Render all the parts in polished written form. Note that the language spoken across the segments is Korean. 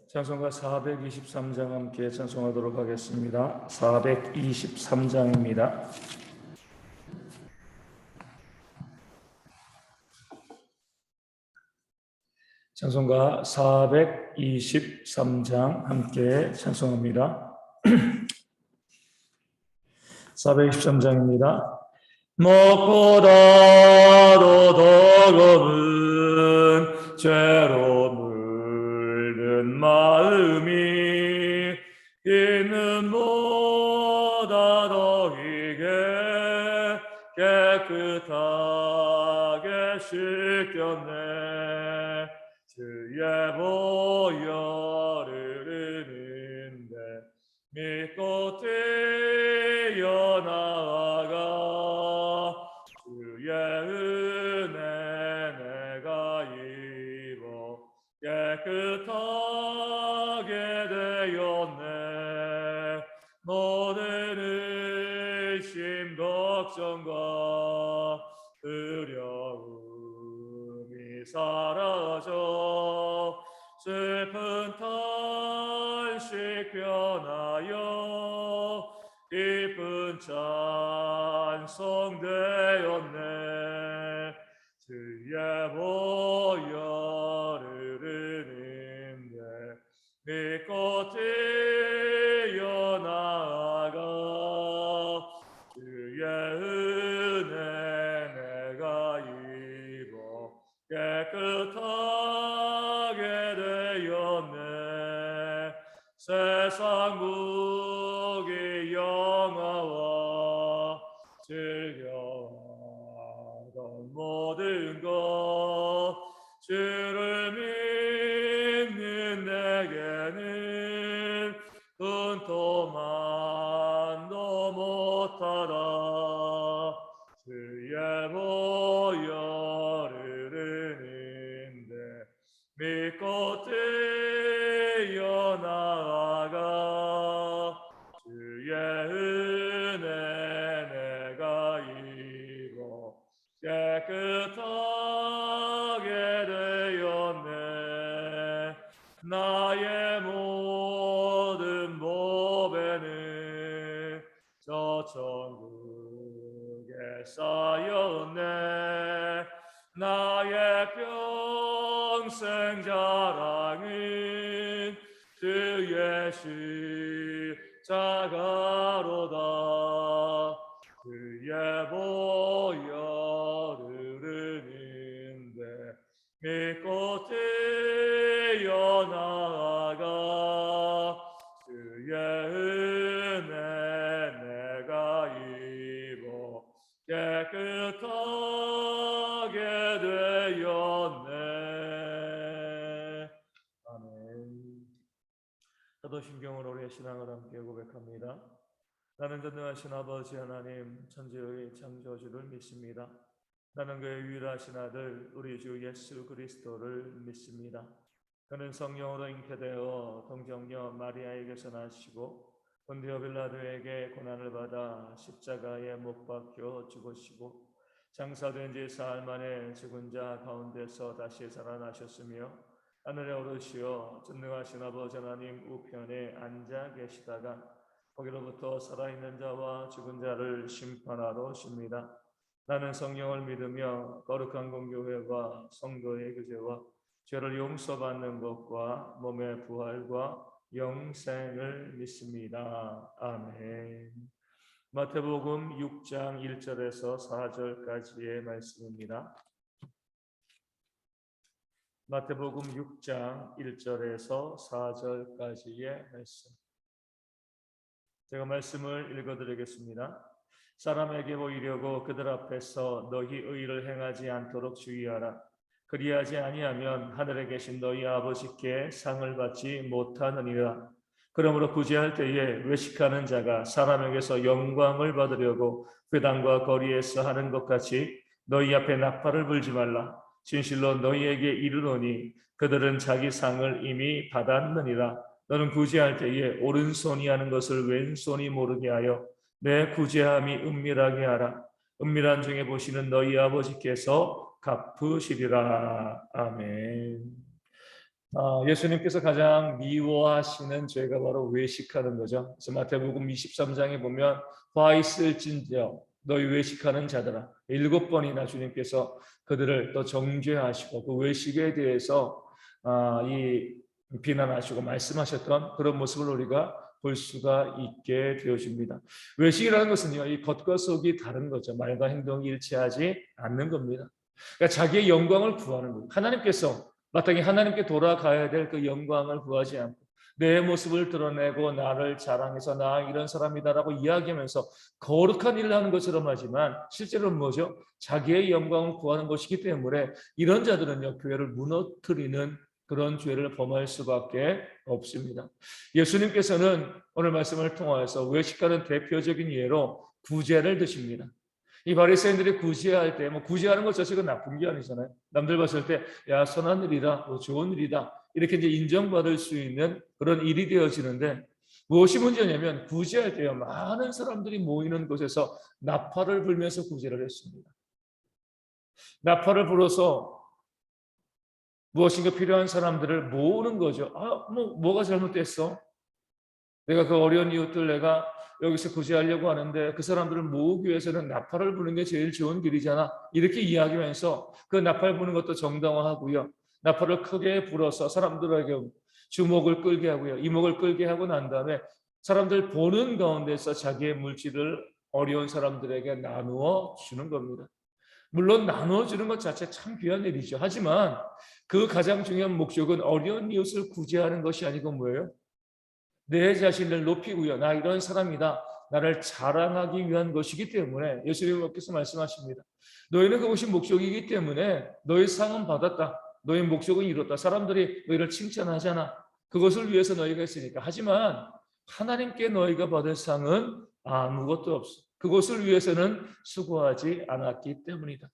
찬송가 423장 함께 찬송하도록 하겠습니다. 423장입니다. 찬송가 423장 함께 찬송합니다. 423장입니다. 무엇보다도 더러운 죄로 물든 마음이 있는 보다 더이게 깨끗하게 씻겼네. 주의 보혈을 흐르는데 믿고 뛰어나가 주의 은혜 내가 입어 깨끗하게 되었네. 모든 의심 걱정과 두려움이 사라져 슬픈 탄식 변하여 기쁜 찬송 되었네. 주의 보혈을 흐르는데 믿고 뛰어나가 주의 은혜 내가 입어 깨끗하게 되었네. 세상 무기 영화와 즐겨하던 모든 것 주를 믿는 내게는 분토만도 못하다. 주의 보혈을 흐르는데 믿고 뛰어나가 주의 은혜 내가 입어 깨끗하게 되었네. 나의 모든 보배는 저 천국에 쌓였네. 나의 평생 자랑은 주의 십자가로다. 주의 보혈을 흐르는데 믿고 뛰어나가 주의 은혜 내가 입어 깨끗하게 되었네. 아멘. 사도신경으로 우리의 신앙을 함께 고백합니다. 나는 전능하신 아버지 하나님 천지의 창조주를 믿습니다. 나는 그의 유일하신 아들 우리 주 예수 그리스도를 믿습니다. 그는 성령으로 잉태되어 동정녀 마리아에게서 나시고 본디오 빌라도에게 고난을 받아 십자가에 못 박혀 죽으시고 장사된 지 사흘 만에 죽은 자 가운데서 다시 살아나셨으며 하늘에 오르시어 전능하신 아버지 하나님 우편에 앉아 계시다가 거기로부터 살아있는 자와 죽은 자를 심판하러 오십니다. 나는 성령을 믿으며 거룩한 공교회와 성도의 교제와 죄를 용서받는 것과 몸의 부활과 영생을 믿습니다. 아멘. 마태복음 6장 1절에서 4절까지의 말씀입니다. 마태복음 6장 1절에서 4절까지의 말씀. 제가 말씀을 읽어드리겠습니다. 사람에게 보이려고 그들 앞에서 너희 의를 행하지 않도록 주의하라. 그리하지 아니하면 하늘에 계신 너희 아버지께 상을 받지 못하느니라. 그러므로 구제할 때에 외식하는 자가 사람에게서 영광을 받으려고 회당과 거리에서 하는 것 같이 너희 앞에 나팔을 불지 말라. 진실로 너희에게 이르노니 그들은 자기 상을 이미 받았느니라. 너는 구제할 때에 오른손이 하는 것을 왼손이 모르게 하여 내 구제함이 은밀하게 하라. 은밀한 중에 보시는 너희 아버지께서 갚으시리라. 아멘. 예수님께서 가장 미워하시는 죄가 바로 외식하는 거죠. 그래서 마태복음 23장에 보면 화 있을진저 너희 외식하는 자들아, 7번이나 주님께서 그들을 또 정죄하시고 그 외식에 대해서 이 비난하시고 말씀하셨던 그런 모습을 우리가 볼 수가 있게 되어집니다. 외식이라는 것은요, 이 겉과 속이 다른 거죠. 말과 행동이 일치하지 않는 겁니다. 그러니까 자기의 영광을 구하는 거예요. 하나님께서 마땅히 하나님께 돌아가야 될 그 영광을 구하지 않고 내 모습을 드러내고 나를 자랑해서 나 이런 사람이다라고 이야기하면서 거룩한 일을 하는 것처럼 하지만 실제로는 뭐죠? 자기의 영광을 구하는 것이기 때문에 이런 자들은요, 교회를 무너뜨리는 그런 죄를 범할 수밖에 없습니다. 예수님께서는 오늘 말씀을 통하여서 외식하는 대표적인 예로 구제를 드십니다. 이 바리새인들이 구제할 때 구제하는 것 자체가 나쁜 게 아니잖아요. 남들 봤을 때 야, 선한 일이다, 좋은 일이다 이렇게 이제 인정받을 수 있는 그런 일이 되어지는데 무엇이 문제냐면 구제할 때요, 많은 사람들이 모이는 곳에서 나팔을 불면서 구제를 했습니다. 나팔을 불어서 무엇인가 필요한 사람들을 모으는 거죠. 뭐가 잘못됐어? 내가 그 어려운 이웃들 내가 여기서 구제하려고 하는데 그 사람들을 모으기 위해서는 나팔을 부는 게 제일 좋은 길이잖아. 이렇게 이야기하면서 그 나팔 부는 것도 정당화하고요. 나팔을 크게 불어서 사람들에게 주목을 끌게 하고요. 이목을 끌게 하고 난 다음에 사람들 보는 가운데서 자기의 물질을 어려운 사람들에게 나누어 주는 겁니다. 물론 나누어주는 것 자체 참 귀한 일이죠. 하지만 그 가장 중요한 목적은 어려운 이웃을 구제하는 것이 아니고 뭐예요? 내 자신을 높이고요. 나 이런 사람이다. 나를 자랑하기 위한 것이기 때문에 예수님께서 말씀하십니다. 너희는 그것이 목적이기 때문에 너희 상은 받았다. 너희 목적은 이뤘다. 사람들이 너희를 칭찬하잖아. 그것을 위해서 너희가 했으니까. 하지만 하나님께 너희가 받을 상은 아무것도 없어. 그것을 위해서는 수고하지 않았기 때문이다.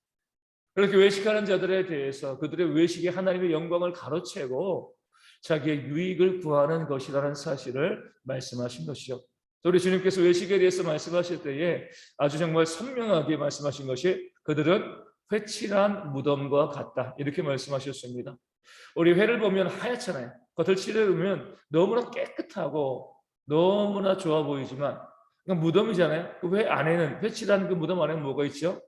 그렇게 외식하는 자들에 대해서 그들의 외식이 하나님의 영광을 가로채고 자기의 유익을 구하는 것이라는 사실을 말씀하신 것이죠. 우리 주님께서 외식에 대해서 말씀하실 때에 아주 정말 선명하게 말씀하신 것이 그들은 회칠한 무덤과 같다 이렇게 말씀하셨습니다. 우리 회를 보면 하얗잖아요. 겉을 칠해보면 너무나 깨끗하고 너무나 좋아 보이지만 무덤이잖아요. 그 회 안에는 회칠한 그 무덤 안에 뭐가 있죠?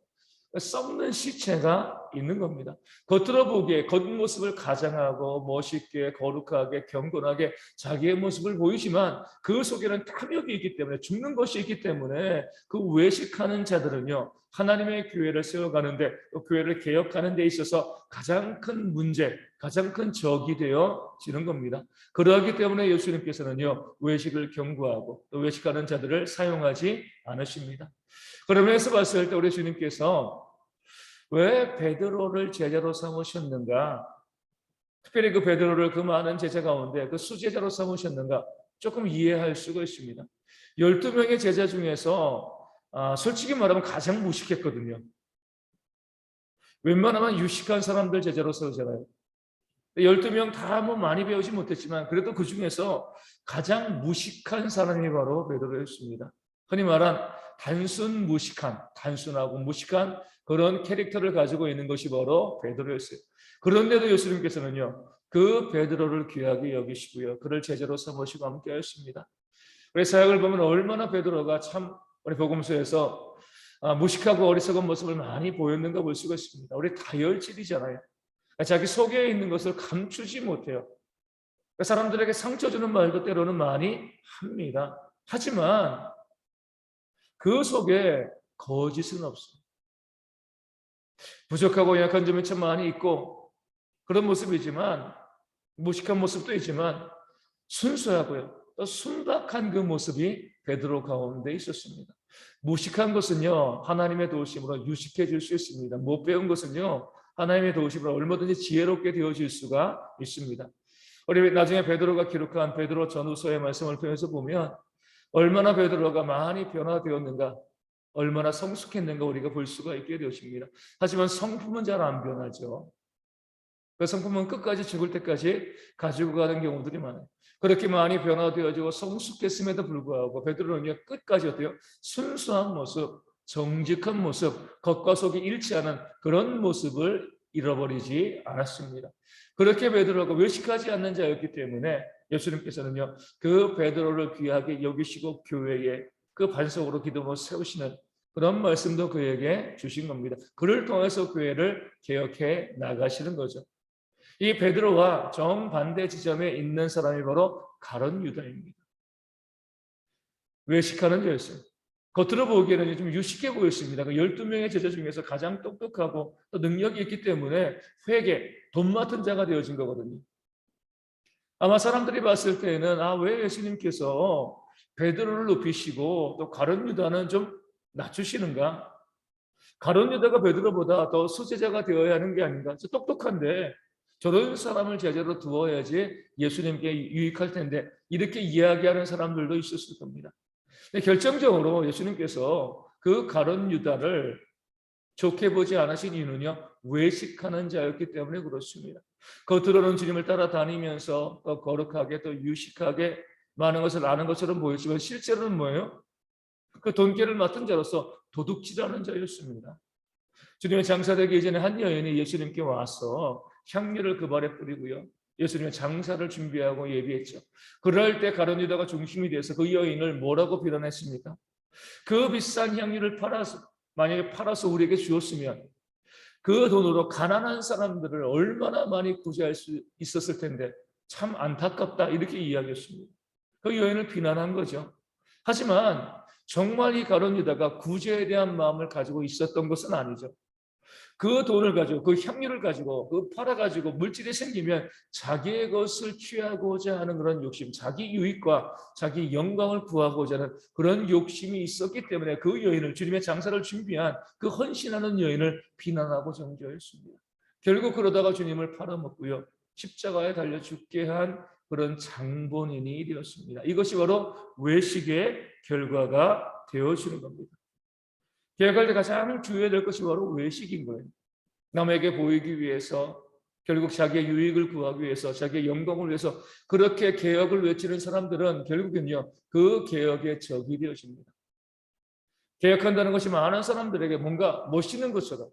썩는 시체가 있는 겁니다. 겉으로 보기에 겉모습을 가장하고 멋있게 거룩하게 경건하게 자기의 모습을 보이지만 그 속에는 탐욕이 있기 때문에 죽는 것이 있기 때문에 그 외식하는 자들은요, 하나님의 교회를 세워가는데 또 교회를 개혁하는 데 있어서 가장 큰 문제, 가장 큰 적이 되어지는 겁니다. 그러하기 때문에 예수님께서는요, 외식을 경고하고 또 외식하는 자들을 사용하지 않으십니다. 그러면서 봤을 때 우리 주님께서 왜 베드로를 제자로 삼으셨는가? 특별히 그 베드로를 그 많은 제자 가운데 그 수제자로 삼으셨는가? 조금 이해할 수가 있습니다. 12명의 제자 중에서 솔직히 말하면 가장 무식했거든요. 웬만하면 유식한 사람들 제자로 세우잖아요. 12명 다 많이 배우지 못했지만 그래도 그 중에서 가장 무식한 사람이 바로 베드로였습니다. 흔히 말한 단순하고 무식한 그런 캐릭터를 가지고 있는 것이 바로 베드로였어요. 그런데도 예수님께서는요, 그 베드로를 귀하게 여기시고요, 그를 제자로 삼으시고 함께하였습니다. 우리 사역을 보면 얼마나 베드로가 참 우리 복음서에서 무식하고 어리석은 모습을 많이 보였는가 볼 수가 있습니다. 우리 다혈질이잖아요. 자기 속에 있는 것을 감추지 못해요. 사람들에게 상처 주는 말도 때로는 많이 합니다. 하지만 그 속에 거짓은 없어요. 부족하고 약한 점이 참 많이 있고 그런 모습이지만 무식한 모습도 있지만 순수하고요, 또 순박한 그 모습이 베드로 가운데 있었습니다. 무식한 것은요, 하나님의 도우심으로 유식해질 수 있습니다. 못 배운 것은요, 하나님의 도우심으로 얼마든지 지혜롭게 되어질 수가 있습니다. 우리 나중에 베드로가 기록한 베드로 전후서의 말씀을 통해서 보면 얼마나 베드로가 많이 변화되었는가, 얼마나 성숙했는가 우리가 볼 수가 있게 되어집니다. 하지만 성품은 잘 안 변하죠. 그 성품은 끝까지 죽을 때까지 가지고 가는 경우들이 많아요. 그렇게 많이 변화되어지고 성숙했음에도 불구하고 베드로는요, 끝까지 어때요? 순수한 모습, 정직한 모습, 겉과 속이 일치하는 그런 모습을 잃어버리지 않았습니다. 그렇게 베드로가 외식하지 않는 자였기 때문에 예수님께서는요, 그 베드로를 귀하게 여기시고 교회에 그 반석으로 기둥으로 세우시는 그런 말씀도 그에게 주신 겁니다. 그를 통해서 교회를 개혁해 나가시는 거죠. 이 베드로와 정반대 지점에 있는 사람이 바로 가룟 유다입니다. 외식하는 자였어요. 겉으로 보기에는 좀 유식해 보였습니다. 그 12명의 제자 중에서 가장 똑똑하고 또 능력이 있기 때문에 회계, 돈 맡은 자가 되어진 거거든요. 아마 사람들이 봤을 때는 왜 예수님께서 베드로를 높이시고 또 가룟 유다는 좀 낮추시는가? 가룟 유다가 베드로보다 더 수제자가 되어야 하는 게 아닌가? 똑똑한데 저런 사람을 제자로 두어야지 예수님께 유익할 텐데 이렇게 이야기하는 사람들도 있었을 겁니다. 결정적으로 예수님께서 그 가룟 유다를 좋게 보지 않으신 이유는요, 외식하는 자였기 때문에 그렇습니다. 겉으로는 주님을 따라다니면서 또 거룩하게 또 유식하게 많은 것을 아는 것처럼 보였지만 실제로는 뭐예요? 그 돈계를 맡은 자로서 도둑질하는 자였습니다. 주님의 장사되기 이전에 한 여인이 예수님께 와서 향유를 그 발에 뿌리고요, 예수님의 장사를 준비하고 예비했죠. 그럴 때 가룟 유다가 중심이 돼서 그 여인을 뭐라고 비난했습니까? 그 비싼 향유를 만약에 팔아서 우리에게 주었으면 그 돈으로 가난한 사람들을 얼마나 많이 구제할 수 있었을 텐데 참 안타깝다, 이렇게 이야기했습니다. 그 여인을 비난한 거죠. 하지만 정말 이 가룟 유다가 구제에 대한 마음을 가지고 있었던 것은 아니죠. 그 돈을 가지고, 그 향유를 가지고, 그 팔아가지고 물질이 생기면 자기의 것을 취하고자 하는 그런 욕심, 자기 유익과 자기 영광을 구하고자 하는 그런 욕심이 있었기 때문에 그 여인을, 주님의 장사를 준비한 그 헌신하는 여인을 비난하고 정죄했습니다. 결국 그러다가 주님을 팔아먹고요, 십자가에 달려 죽게 한 그런 장본인이 되었습니다. 이것이 바로 외식의 결과가 되어지는 겁니다. 개혁할 때 가장 주의해야 될 것이 바로 외식인 거예요. 남에게 보이기 위해서, 결국 자기의 유익을 구하기 위해서, 자기의 영광을 위해서 그렇게 개혁을 외치는 사람들은 결국은요, 그 개혁의 적이 되어집니다. 개혁한다는 것이 많은 사람들에게 뭔가 멋있는 것처럼,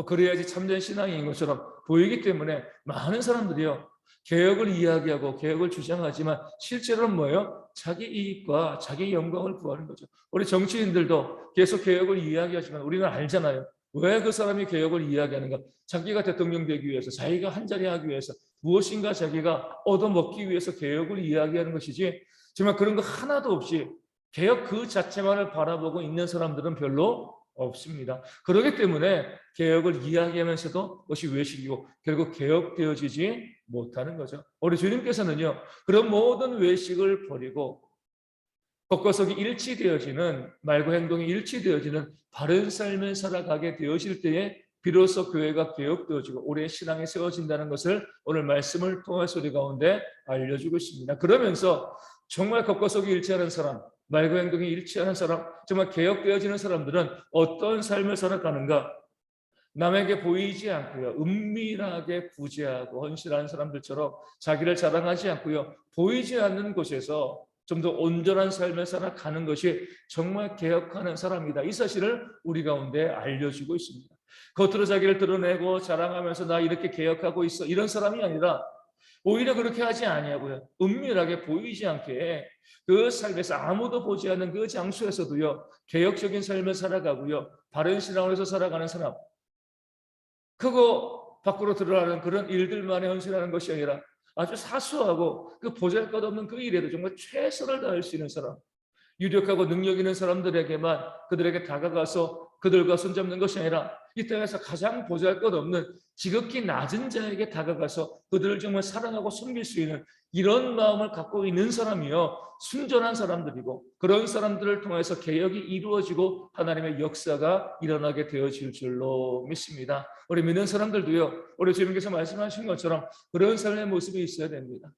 그래야지 참된 신앙인 것처럼 보이기 때문에 많은 사람들이요, 개혁을 이야기하고 개혁을 주장하지만 실제로는 뭐예요? 자기 이익과 자기 영광을 구하는 거죠. 우리 정치인들도 계속 개혁을 이야기하지만 우리는 알잖아요. 왜 그 사람이 개혁을 이야기하는가? 자기가 대통령 되기 위해서, 자기가 한자리 하기 위해서, 무엇인가 자기가 얻어먹기 위해서 개혁을 이야기하는 것이지, 정말 그런 거 하나도 없이 개혁 그 자체만을 바라보고 있는 사람들은 별로 없습니다. 그렇기 때문에 개혁을 이야기하면서도 그것이 외식이고 결국 개혁되어지지 못하는 거죠. 우리 주님께서는요, 그런 모든 외식을 버리고 겉과 속이 일치되어지는, 말과 행동이 일치되어지는 바른 삶을 살아가게 되어질 때에 비로소 교회가 개혁되어지고 우리의 신앙이 세워진다는 것을 오늘 말씀을 통해서 우리 가운데 알려주고 있습니다. 그러면서 정말 겉과 속이 일치하는 사람, 말과 행동이 일치하는 사람, 정말 개혁되어지는 사람들은 어떤 삶을 살아가는가? 남에게 보이지 않고요, 은밀하게 구제하고 헌신하는 사람들처럼 자기를 자랑하지 않고요, 보이지 않는 곳에서 좀 더 온전한 삶을 살아가는 것이 정말 개혁하는 사람이다, 이 사실을 우리 가운데 알려주고 있습니다. 겉으로 자기를 드러내고 자랑하면서 나 이렇게 개혁하고 있어, 이런 사람이 아니라 오히려 그렇게 하지 아니하고요, 은밀하게 보이지 않게 그 삶에서 아무도 보지 않는 그 장소에서도요, 개혁적인 삶을 살아가고요, 바른 신앙으로 살아가는 사람, 크고 밖으로 드러나는 그런 일들만에 헌신하는 것이 아니라 아주 사소하고 그 보잘것없는 그 일에도 정말 최선을 다할 수 있는 사람, 유력하고 능력 있는 사람들에게만 그들에게 다가가서 그들과 손잡는 것이 아니라 이 땅에서 가장 보잘것없는 지극히 낮은 자에게 다가가서 그들을 정말 사랑하고 섬길 수 있는 이런 마음을 갖고 있는 사람이요, 순전한 사람들이고, 그런 사람들을 통해서 개혁이 이루어지고 하나님의 역사가 일어나게 되어질 줄로 믿습니다. 우리 믿는 사람들도요, 우리 주님께서 말씀하신 것처럼 그런 삶의 모습이 있어야 됩니다.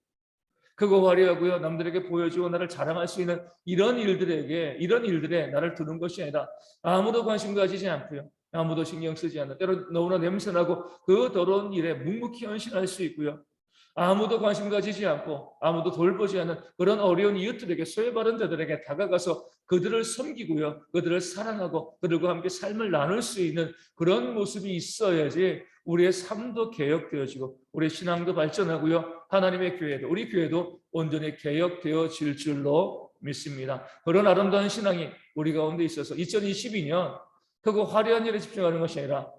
크고 화려하고요, 남들에게 보여주고 나를 자랑할 수 있는 이런 일들에 나를 두는 것이 아니라 아무도 관심 가지지 않고요, 아무도 신경 쓰지 않는, 때로 너무나 냄새나고 그 더러운 일에 묵묵히 헌신할 수 있고요, 아무도 관심 가지지 않고 아무도 돌보지 않는 그런 어려운 이웃들에게, 소외받은 자들에게 다가가서 그들을 섬기고요, 그들을 사랑하고 그들과 함께 삶을 나눌 수 있는 그런 모습이 있어야지 우리의 삶도 개혁되어지고 우리의 신앙도 발전하고요, 하나님의 교회도, 우리 교회도 온전히 개혁되어질 줄로 믿습니다. 그런 아름다운 신앙이 우리 가운데 있어서 2022년 크고 화려한 일에 집중하는 것이 아니라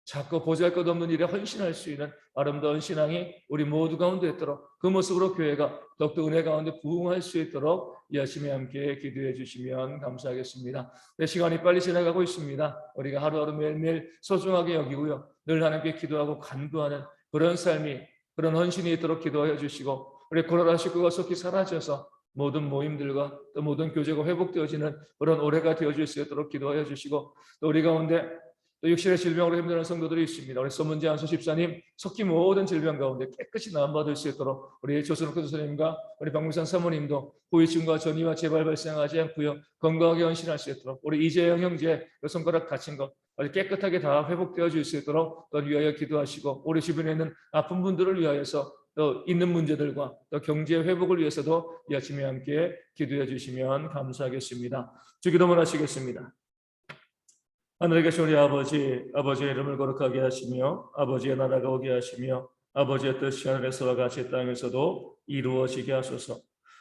자꾸 보잘것없는 일에 헌신할 수 있는 아름다운 신앙이 우리 모두 가운데 있도록, 그 모습으로 교회가 더욱더 은혜 가운데 부흥할 수 있도록 열심히 함께 기도해 주시면 감사하겠습니다. 네, 시간이 빨리 지나가고 있습니다. 우리가 하루하루 매일매일 소중하게 여기고요, 늘 하나님께 기도하고 간구하는 그런 삶이, 그런 헌신이 있도록 기도해 주시고, 우리 코로나19가 속히 사라져서 모든 모임들과 또 모든 교제가 회복되어지는 그런 올해가 되어질 수 있도록 기도하여 주시고, 또 우리 가운데 또 육신의 질병으로 힘들어하는 성도들이 있습니다. 우리 서문재 안수 집사님 속히 모든 질병 가운데 깨끗이 나음받을 수 있도록 우리 조선욱 교수님과 우리 박문산 사모님도 후유증과 전이와 재발 발생하지 않고요, 건강하게 헌신할 수 있도록, 우리 이재영 형제 손가락 다친 것 아주 깨끗하게 다 회복되어 줄 수 있도록 또 위하여 기도하시고, 우리 주변에 있는 아픈 분들을 위하여서 또 있는 문제들과 또 경제 회복을 위해서도 열심히 함께 기도해 주시면 감사하겠습니다. 주기도문 하시겠습니다. 하늘에 계신 우리 아버지, 아버지의 이름을 거룩하게 하시며 아버지의 나라가 오게 하시며 아버지의 뜻이 하늘에서와 같이 땅에서도 이루어지게 하소서.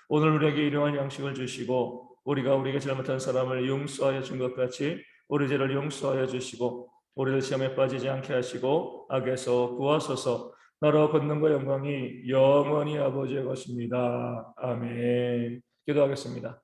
오늘 우리에게 일용할 양식을 주시고 우리가 우리에게 잘못한 사람을 용서하여 준 것 같이 우리 죄를 용서하여 주시고 우리를 시험에 빠지지 않게 하시고 악에서 구하소서. 나라와 권능과 영광이 영원히 아버지의 것입니다. 아멘. 기도하겠습니다.